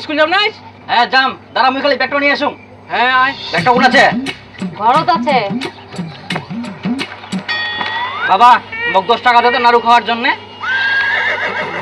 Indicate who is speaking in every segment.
Speaker 1: School যাব নাই?
Speaker 2: হ্যাঁ যাম, দাঁড়া মুই খালি ব্যাগটা নিয়ে আসুম।
Speaker 1: হ্যাঁ আয়।
Speaker 2: ব্যাগটা কোন আছে?
Speaker 3: ঘরত আছে।
Speaker 2: বাবা মোক 10 টাকা দে তো নাড়ু খাওয়ার জন্য।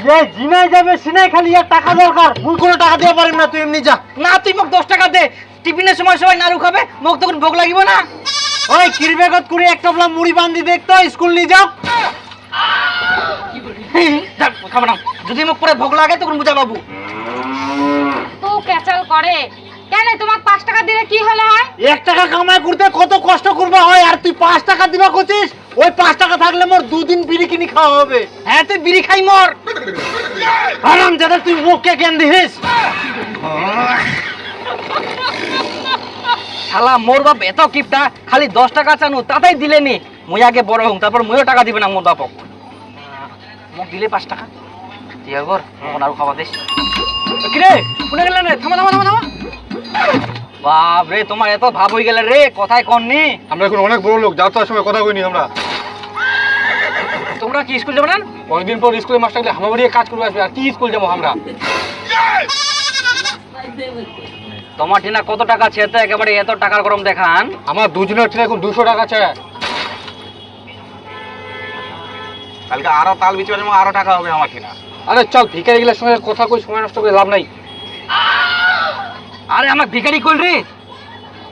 Speaker 4: যে জিনাই যাবে সিনাই খালি আর টাকা দরকার, মুই কোনো টাকা দিতে পারিম না, তুই এমনি যা।
Speaker 2: না তুই মোক 10 টাকা দে, টিফিনের সময় সবাই নাড়ু খাবে, মোক তখন ভোগ লাগিব না।
Speaker 4: ওই কিরবেগত করে একটা বলা মুড়ি বান্ধি দেখতো, স্কুল নিয়ে যাও।
Speaker 2: খাবো না, যদি মোক পরে ভোগ লাগে তখন বুঝা বাবু।
Speaker 3: তো ক্যাচাল করে কেন? তোমাক 5 টাকা দিলে কি হলো হয়?
Speaker 4: 1 টাকা কামাই করতে কত কষ্ট করবা হয়, আর তুই 5 টাকা দিবা কছিস? ওই 5 টাকা থাকলে মোর 2 দিন বিড়ি কিনি খাওয়া হবে।
Speaker 2: হ্যাঁ তুই বিড়ি খাই মর।
Speaker 4: আরাম যাতে তুই মুখকে কেন দিস।
Speaker 2: শালা মোর বাপ এত কিপটা, খালি 10 টাকা চানু তাতেই দিলেনি। মুই আগে বড় হং, তারপর মুইও টাকা দিবে না মোর বাপক। মোক দিলে 5 টাকা ঠিক আছে, মোক নাড়ু খাওয়া দিস।
Speaker 1: কিরে কোনে গেল রে? থামা থামা থামা থামা।
Speaker 2: বাপ রে, তোমার এত ভাব হয়ে গেল রে, কথাই কননি।
Speaker 5: আমরা এখন অনেক বড় লোক, যাওয়ার সময় কথা কইনি আমরা।
Speaker 1: তোমরা কি স্কুল যাবে না?
Speaker 5: অনেকদিন পর স্কুলে মাস্টার গেলে আমার বাড়ি কাজ করবে আসবে, আর কি স্কুল যাবো আমরা?
Speaker 2: তোমার ঠিনা কত টাকা আছে তো একেবারে এত টাকার গরম দেখান?
Speaker 5: আমার দুজনের ঠিক এখন 200 টাকা আছে।
Speaker 6: কালকে আরো তাল বিচে আরো টাকা হবে আমার কিনা।
Speaker 5: আরে চল, ভিখারি গেলে সঙ্গে কথা কই, সময় নষ্ট করে লাভ নাই।
Speaker 2: আরে আমার ভিখারি কইল রে,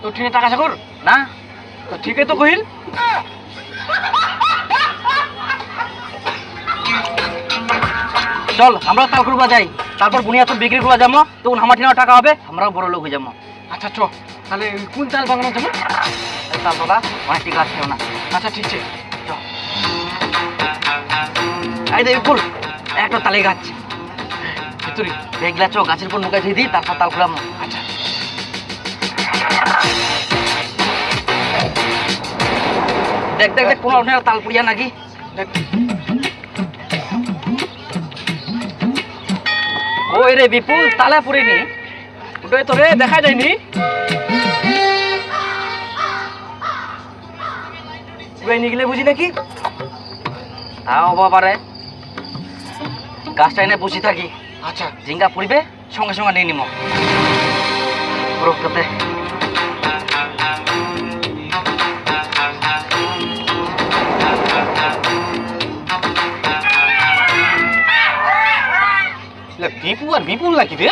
Speaker 1: তো ঠিনে টাকা চাকর
Speaker 2: না
Speaker 1: তো ঠিকই তো কইল।
Speaker 2: চল আমরা তাল করবা যাই, তারপর বুনিয়া তো বিক্রি করবা যাবো, তখন আমার ঠিনাও টাকা হবে, আমরাও বড় লোক হয়ে যাবো।
Speaker 1: আচ্ছা চ, তাহলে কোন চাল বাগানো যাবো?
Speaker 2: তাল দাদা অনেক টিকা আছে না।
Speaker 1: আচ্ছা ঠিক আছে।
Speaker 2: এই দেবী ফুল একটা তালে গাছ
Speaker 1: ভিতরি
Speaker 2: দেখলা চো গাছের উপর নুকাই দিই, তারপর তাল খুলাম।
Speaker 1: আচ্ছা
Speaker 2: দেখ দেখ দেখ কোনো আপনার তাল পুড়িয়া নাকি।
Speaker 1: দেখ।
Speaker 2: ওই রে বিপুল, তালে পুড়িনি।
Speaker 1: ওটাই তো রে, দেখা যায়নি। নিয়ে গেলে বুঝি নাকি?
Speaker 2: তাও বাবারে, গাছটা এনে বসে থাকি,
Speaker 1: আচ্ছা
Speaker 2: ঝিঙ্গা পুড়িবে সঙ্গে সঙ্গে নিয়ে নিম রোগটাতে।
Speaker 5: বিপুল আর বিপুল নাকি রে?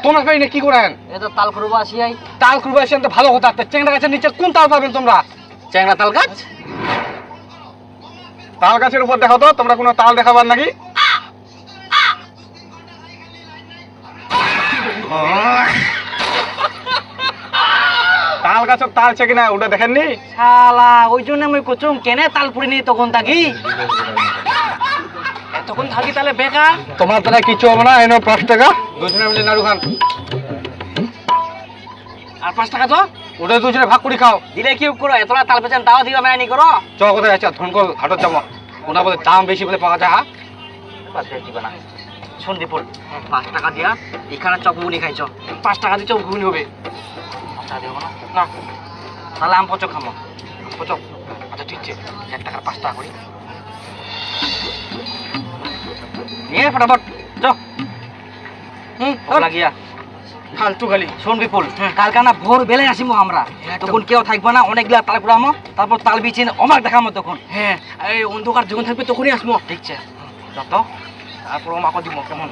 Speaker 5: তোমরা পাই না কি করেন?
Speaker 2: এ তো তাল খুরবা আসিয়াই।
Speaker 5: তাল খুঁড়বে আসেন তো ভালো কথা। চেংড়া গাছের নিচে কোন তাল পাবেন তোমরা?
Speaker 2: চ্যাংড়া তাল গাছ?
Speaker 5: তাল গাছের উপর দেখো তো, তোমরা কোনো তাল দেখাবার নাকি? তাল গাছ তাল আছে কিনা ওটা দেখেননি?
Speaker 2: শালা ওই জন্য আমি কচুম কেনে তাল পুড়িনি তখন থাকি।
Speaker 1: এতক্ষণ থাকি তাহলে বেকার।
Speaker 5: তোমার তারা কিছু হবে না, এনে 5 টাকা, দুজনে মিলে নাড়ু খান।
Speaker 1: আর 5 টাকা তো
Speaker 5: ওটা দুজনে ভাগ করে খাও।
Speaker 2: দিলে কি করো, এতটা তাল পেছেন তাও দিবা মেয়ানি করো।
Speaker 5: চ কোথায় আছে ধনকল হাটত যাবো, ওটা বলে দাম বেশি বলে পাওয়া যায়।
Speaker 2: দিবা না শুন বিপুল, 5 টাকা দিয়া এখানে চকবুনি খাইছ,
Speaker 1: 5 টাকা দিতে ঘুগনি হবে
Speaker 2: 5 টাকা দিব না?
Speaker 1: না।
Speaker 2: তাহলে আম পচক খামো।
Speaker 1: পচক আচ্ছা ঠিক আছে।
Speaker 2: 1 টাকার 5 টাকা করি নিয়ে ফটাফট চ। লাগিয়া
Speaker 1: ফালতু খালি।
Speaker 2: শোন বিপুল, কালকে না ভোর বেলায় আসিমো আমরা, তখন কেউ থাকবে না, অনেকগুলা তাল কুড়ামো, তারপর তাল বিছিয়ে অমাক দেখামো তখন।
Speaker 1: হ্যাঁ এই অন্ধকার যখন থাকবে তখনই আসবো।
Speaker 2: ঠিকছে যত
Speaker 1: তারপর আমাকে দিব কেমন?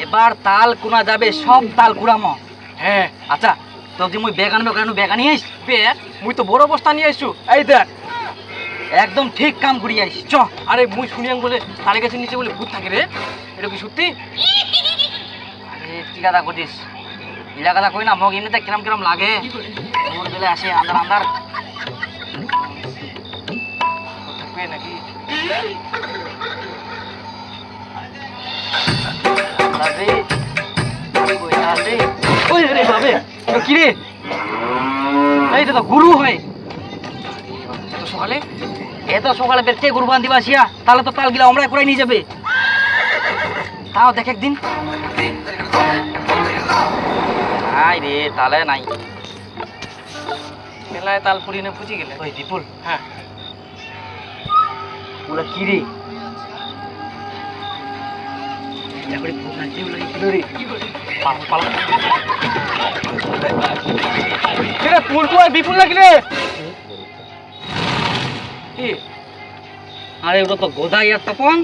Speaker 2: এবার তাল কুনা যাবে, সব তাল কুড়ামো।
Speaker 1: হ্যাঁ
Speaker 2: আচ্ছা তো যে মুই ব্যাগ আনবো কেন, ব্যাগ আনিস?
Speaker 1: বের মুই তো বড় বস্তা নিয়ে আসছু। এই দেখ
Speaker 2: একদম ঠিক কাম করিয়ে আইস চ।
Speaker 1: আরে মুই শুনিয়াং বলে তালে গাছের নিচে বলে ভূত থাকে রে, এটা কি সত্যি?
Speaker 2: আরে কি কথা কইছিস, ইলা কথা কই না, মগ এমনিতে কিরম কিরম লাগে। ভোর বেলায় আসে আন্দার আন্দার
Speaker 1: থাকবে নাকি?
Speaker 2: ওই রে বাবে, এটা কি রে? এইটা তো গুরু হয়।
Speaker 1: এত সকালে?
Speaker 2: এত সকালে বেরতে গুরু বান দিবা আসিয়া, তাহলে তো তাল গিলা আমরা করে নিয়ে যাবে। তাও দেখ একদিন। নাই রে, তালে নাই।
Speaker 1: মেলায় তাল পুরি না পুজি গেলে।
Speaker 2: ওই বিপুল,
Speaker 1: হ্যাঁ
Speaker 2: ওরা কি রে? চেষ্টা করি ভূত নাকি বলে রে পালা পালা
Speaker 1: সেটা পুলকু আর বিপুল লাগলে
Speaker 2: কি আরে ওটা তো গোদাই আর তপন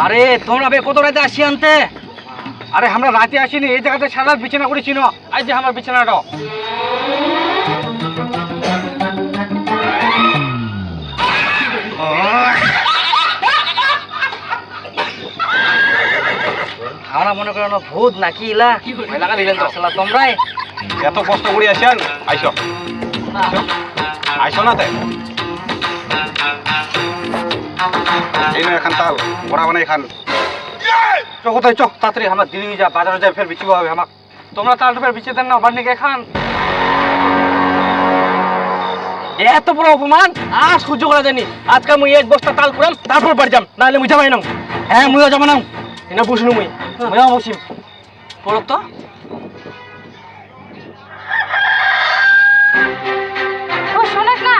Speaker 2: আরে তোমরা বে কত রাতে আসি আনতে
Speaker 1: আরে আমরা রাতে আসিনি এই জায়গাতে সারা রাত বিছানা করেছিল এই যে আমার বিছানাটা
Speaker 2: আমরা মনে করেন ভূত নাকি ইলা লাগা দিলেন তো শালা তোমরাই
Speaker 6: এত কষ্ট করে আসেন আইসো আইসো না তাই এই না এখান তাল বড়া বানাই খান
Speaker 1: চ কোথায় চ তাড়াতাড়ি আমার দিদি যা বাজারে যাই ফের বিচিব হবে আমার তোমরা তাড়াতাড়ি ফের বিচিয়ে দেন না বাড়ি গিয়ে খান
Speaker 2: এত বড় অপমান আর সহ্য করা যায়নি আজকে মুই এক বস্তা তাল পুরাম তারপর বাড়ি যাম নাহলে মুই যাবাই না হ্যাঁ মুইও যাবো না
Speaker 1: এনা বসুন মুইও বসিম
Speaker 2: পড়ো তো
Speaker 3: ও শোনেন না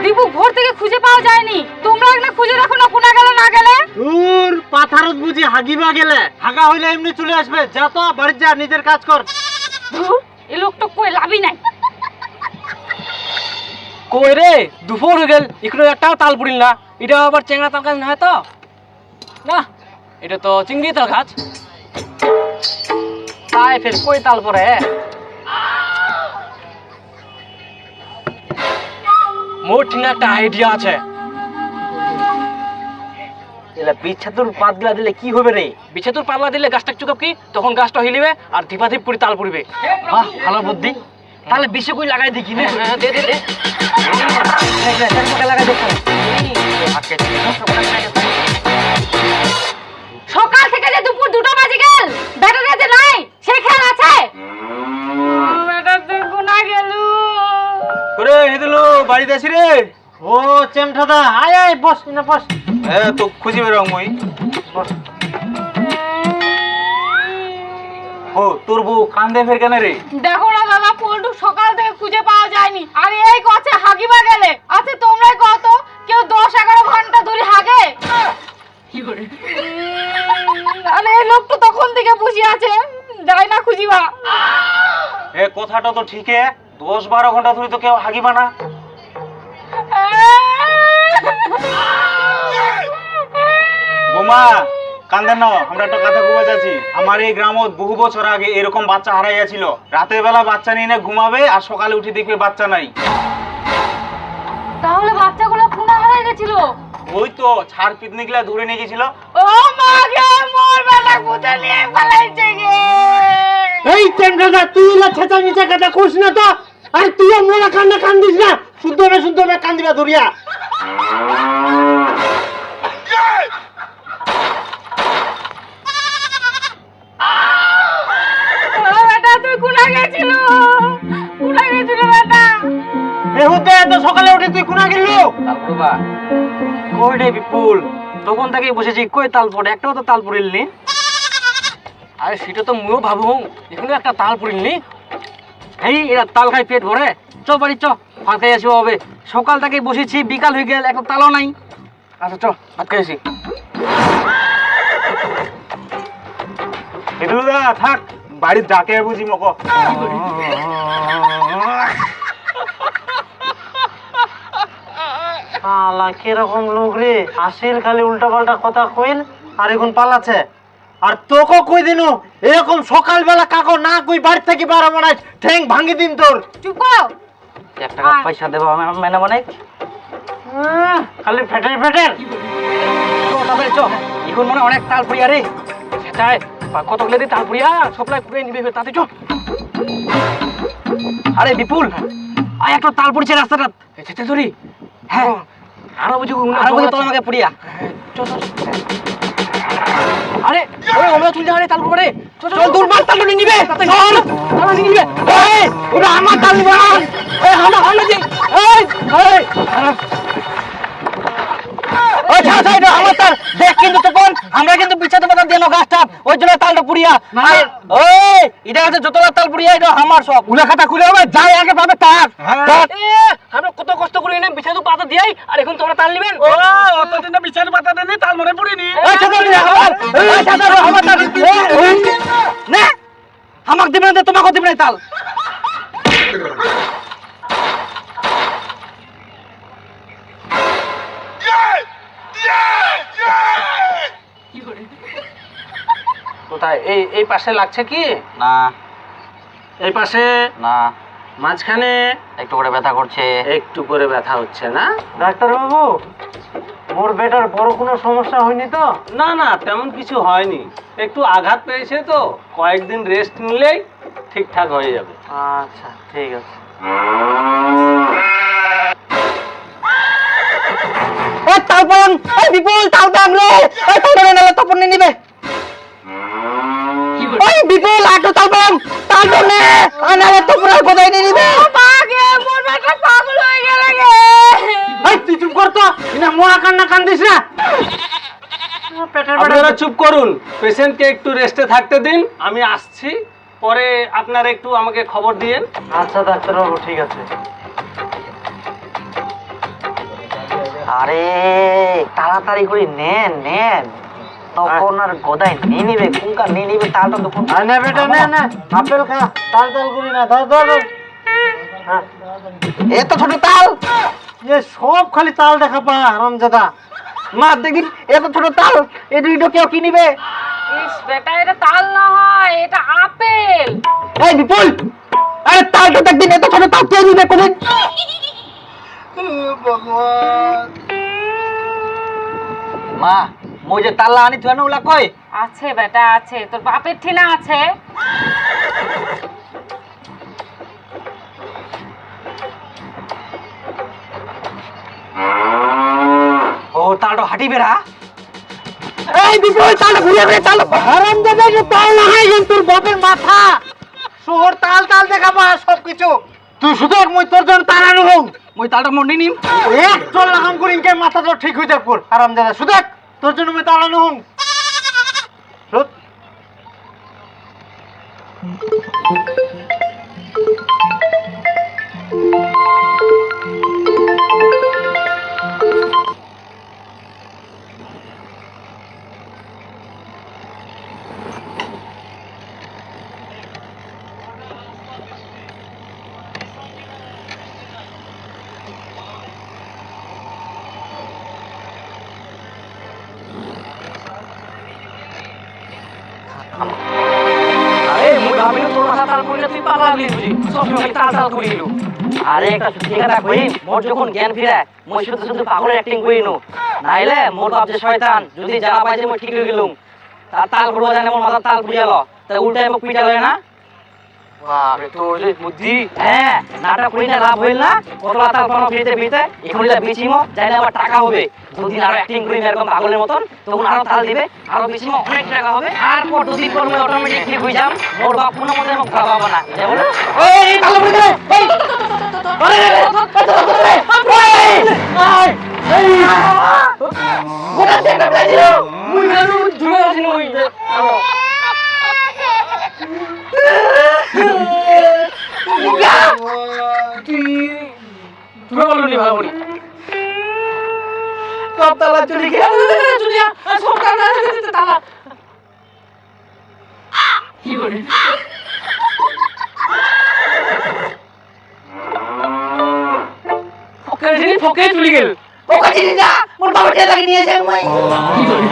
Speaker 3: দীপু ভোর থেকে খুঁজে পাওয়া যায়নি তোমরা একটা খুঁজে রাখো না কোনা গেল না গেলে
Speaker 4: দূর পাথারত বুঝি হাগিবা গেলে হাগা হইলে এমনি চলে আসবে যা তো বাড়ি যা নিজের কাজ কর
Speaker 3: ধুর, এই লোকটা কই লাভই নাই
Speaker 2: কই রে দুপুর হয়ে গেল এখনো একটা তাল পুরিল না এটা আবার চেংড়া তাল গাছ না হয় তো না এটা তো চিংড়ি তাল গাছ তাই ফের কই তাল পরে মোট ঠিক একটা আইডিয়া আছে এলা বিছাতুর পাতলা দিলে কি হবে রে বিছাতুর পাতলা দিলে গাছটা চুকাপ কি তখন গাছটা হিলিবে আর ধিপাধিপ করে তাল পড়বে বাহ ভালো বুদ্ধি তাহলে বেশি কই লাগাই দেখি না দে দে দে লাগাই দেখো
Speaker 3: সকাল থেকে যে দুপুর 2টা বাজে গেল ব্যাটারি যে নাই সেই খেয়াল আছে বেটা তুই কোনা গেল
Speaker 1: করে হেদলো বাড়িতে আসি রে
Speaker 4: ও চেমঠাদা আয় আয় বস না বস
Speaker 6: তো খুঁজি বেরো মই ও তোর বউ কান্দে ফের কেন রে
Speaker 3: দেখো না দাদা পল্টু সকাল থেকে খুঁজে পাওয়া যায়নি আর এই কছে হাগিবা গেলে আচ্ছা তোমরাই কত কেউ 10-11 ঘন্টা ধরে হাগে আরে এই লোকটা তখন থেকে বসে আছে যাই না খুঁজিবা
Speaker 6: এ কথাটা তো ঠিক 10-12 ঘন্টা ধরে তো কেউ হাগিবা না বোমা কান্দেন না আমরা একটা কথা কইবা যাচ্ছি আমার এই গ্রামত বহু বছর আগে এরকম বাচ্চা হারাইয়াছিল রাতের বেলা বাচ্চা নিয়ে ঘুমাবে আর সকালে উঠে দেখবে বাচ্চা নাই
Speaker 3: তাহলে বাচ্চাগুলো কোনা হারিয়ে গেছিল
Speaker 6: ওই তো ছাড় পিকনিকলা ধরে নিয়ে গেছিল
Speaker 3: ও মা গে মোর বেটা কোথা নিয়ে পালাইছে গে
Speaker 4: এই চেমঠাদা তুই না ছেঁচা নিচে কথা কইস না তো আর তুই মোরা কান্না কান্দিস না শুদ্ধ হবে কান্দিবা ধরিয়া
Speaker 3: বেটা তুই কোনা গেছিল বেটা
Speaker 4: এহুতে এত সকালে উঠে তুই কোনা গেলু
Speaker 2: তারপর বা কই রে বিপুল তখন থেকেই বসেছি কই তাল পড়ে একটাও তো তাল পড়িলনি আরে সেটা তো মুও ভাবু এখনো একটা তাল পড়িলনি এই এরা তাল খাই পেট ভরে চ বাড়ি চ ভাত খাই আসবো হবে সকাল থেকেই বসেছি বিকাল হয়ে গেল একটা তালও নাই আচ্ছা চ ভাত খাই আসি
Speaker 6: এদুদা থাক বাড়ির ডাকে বুঝি মকো
Speaker 4: শালা কিরকম লোক রে আসিল খালি উল্টা পাল্টা কথা কইল আর এখন পালাচ্ছে আর তোকে কই দিনু এরকম সকালবেলা কাকো না কই বাড়ি থেকে বাড়া মনে ঠ্যাং ভাঙি দিন তোর
Speaker 3: চুপ করো
Speaker 2: 1 টাকা পয়সা দেবো আমি মেনে মনে
Speaker 4: খালি ফেটের ফেটের
Speaker 2: তারপরে চ এখন মনে অনেক তাল পুরিয়া রে সেটাই কতগুলো দিয়ে তাল পুরিয়া সপ্লাই করে নিবে তাতে চ আরে বিপুল আয় একটা তাল পড়ছে রাস্তাটা যেতে ধরি হ্যাঁ আরো বুঝি তোর আমাকে পুরিয়া আরে ওরে ওমরা চুল যাবে তাল পড়ে চল দূর মার তাল নিবে চল তাল নিবে এই ওরা আমার তাল নিবে এই হানা দি এই ওই ছাড় ছাড় আমার তাল দেখ কিন্তু তখন আমরা কিন্তু বিছাতে পাতা দেন গাছটা ওই জন্য তালটা পুড়িয়া
Speaker 1: না।
Speaker 2: ওই এটা আছে যতলা তাল পুড়িয়া এটা আমার সব
Speaker 1: উলা খাতা খুলে হবে যাই আগে পাবে তার
Speaker 2: আমরা কত কষ্ট করে এনে বিছাদু পাতা দিয়াই আর এখন তোমরা তাল নিবেন
Speaker 1: ও অতদিন বিছার পাতা দেনি তাল মনে পড়িনি
Speaker 2: এই ছাতা নিয়ে আমার এই ছাতা আমার তাল না আমাকে দিবেন না তোমাকে দিবেন তাল
Speaker 1: কোথায় এই এই পাশে লাগছে কি
Speaker 2: না
Speaker 1: এই পাশে
Speaker 2: না
Speaker 1: মাঝখানে
Speaker 2: একটু করে ব্যথা করছে
Speaker 1: একটু করে ব্যথা হচ্ছে না
Speaker 4: ডাক্তার বাবু মোর বেটার বড় কোনো সমস্যা হয়নি তো?
Speaker 1: না না তেমন কিছু হয়নি একটু আঘাত পেয়েছে তো কয়েকদিন রেস্ট নিলেই ঠিকঠাক হয়ে যাবে
Speaker 4: আচ্ছা ঠিক আছে।
Speaker 2: ওই তালপন ওই বিপুল তাল দাম রে ওই তাল না তপন নিবে ওই বিপুল আটো তালপন নে আনালে তো পুরো গোদাই নিবে
Speaker 3: পাগে মোর বেটা পাগল হয়ে গেল গে
Speaker 4: এই তুই চুপ কর তো, না মোয়া কান্না কান্দিস না। পেটের
Speaker 1: আপনারা চুপ করুন পেশেন্টকে একটু রেস্টে থাকতে দিন আমি আসছি পরে আপনারা একটু আমাকে খবর দিয়েন
Speaker 4: আচ্ছা ডাক্তার বাবু ঠিক আছে।
Speaker 2: আরে তাড়াতাড়ি করে নেন নেন তখন আর গোদাই নিয়ে নিবে কুঙ্কা নিয়ে নিবে তালটা তখন
Speaker 4: আর না বেটা না না আপেল খা, তাল তাল করি না, ধর ধর ধর। হ্যাঁ
Speaker 2: এত ছোট তাল
Speaker 4: এ সব খালি তাল দেখা পা রামজাদা।
Speaker 2: মা দেখি এত ছোট তাল এই দুইটো কেউ কি নিবে
Speaker 3: ইস বেটা এটা তাল না হয় এটা আপেল
Speaker 2: এই বিপুল আরে তালটা দেখদিন এত ছোট তাল কে নিবে কোন মা মই যে তাল্লা আনি তুই না ওলা কই
Speaker 3: আছে বেটা আছে তোর বাপের ঠিনা আছে
Speaker 2: ও তালটা হাঁটি বেড়া এই বিপুল তালটা ঘুরে বেড়ে তাল
Speaker 4: হারামজাদা যে তাল না হয় তোর বাপের মাথা শহর তাল তাল দেখা পা সব কিছু। তুই শুধু এক মই তোর জন্য তাল আনু হোক
Speaker 2: মই তালটা মন্ডি নিম
Speaker 4: এক চল লাগাম করি ইনকে মাথা তো ঠিক হয়ে যাবে হারামজাদা শুধু এক তোর জন্য মই তাল আনু হোক।
Speaker 2: আরে মই ভাবিলো তোর মাথা তাল কইলে তুই পাগলা হলি বুঝি সব সময় তাল তাল কইলো আরে একটা সত্যি কথা কই মোর যখন জ্ঞান ফিরে মই শুধু শুধু পাগলের অ্যাক্টিং কইনো নাইলে মোর বাপ যে শয়তান যদি জানা পাই যে মই ঠিক হয়ে গেলুম তার তাল করব জানে মোর মাথা তাল পুড়িয়াল তাই উল্টাই মোক পিটালো না বারে তোর যে বুদ্ধি হ্যাঁ নাটক করি না লাভ হইল না কতলা তাল পানো ফিরতে ফিরতে এখন ইলা বেচিমো যাইলে আবার টাকা হবে দুদিন আরো অ্যাক্টিং করি এরকম পাগলের মতন তখন আরো তাল দিবে আরো বেচিমো অনেক টাকা হবে আর পর দুদিন পর মই অটোমেটিক ঠিক হয়ে যাম মোর বাপ কোনো মতে মোক খাওয়াবো না বলো এই তাল বুঝে এই গোটা দেখতে পেয়েছিল মুই গালু ধুয়ে আসিনি ওই তুই বলো নি ভালো করি সব তালা চুরি খেয়ে চুরিয়া সব তালা তালা কি করে ফকে চুরি গেল ফকে চুরি যা মোর বাবা কে লাগি নিয়েছে মই কি করে